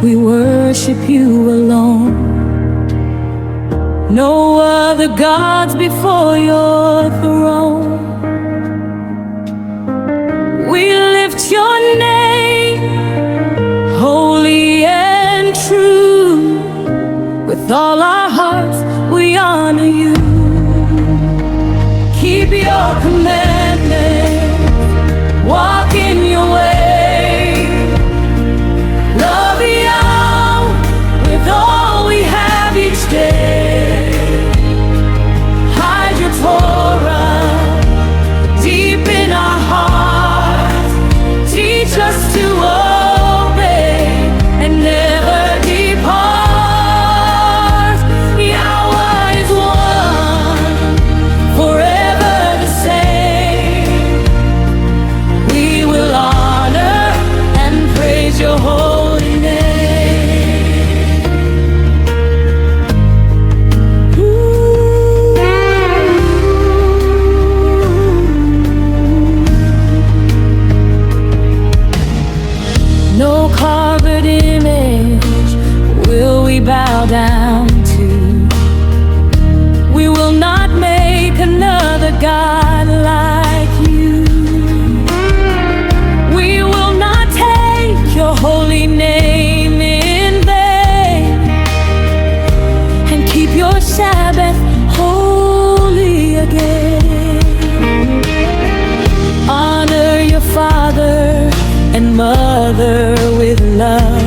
we worship you alone. No other gods before your throne. We lift your name, holy and true. With all our hearts we honor you. Keep your commandments, walk in your way. Love you with all we have each day. Hide your Torah deep in our hearts. Teach us to obey and never depart. Yahuah is one, forever the same. We will honor and praise your holy name. No carved image will we bow down to. We will not make another God like you. We will not take your holy name in vain, and keep your Sabbath holy again. Honor your father and mother with love.